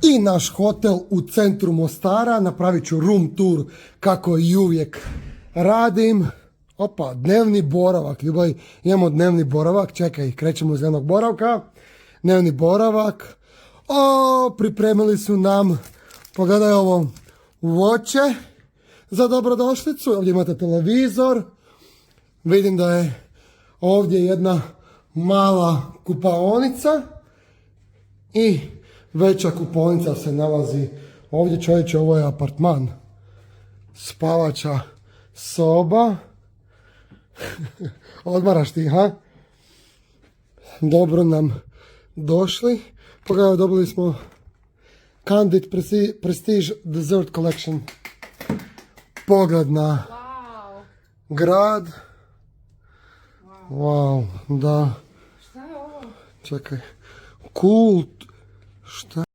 i naš hotel u centru Mostara. Napravit ću room tour kako i uvijek radim. Opa, dnevni boravak, ljubavi, imamo dnevni boravak, čekaj, krećemo iz dnevnog boravka. Dnevni boravak. Pripremili su nam, pogledaj ovo, voće za dobrodošlicu. Ovdje imate televizor. Vidim da je ovdje jedna mala kupaonica i veća kupaonica se nalazi ovdje. Čovječe, ovo je apartman. Spavača soba. Odmaraš ti, ha? Dobro nam došli. Pogledaj, dobili smo Candid Prestige Dessert Collection. Pogled na grad. Wow, da. Šta je ovo? Čekaj. Cool. Šta?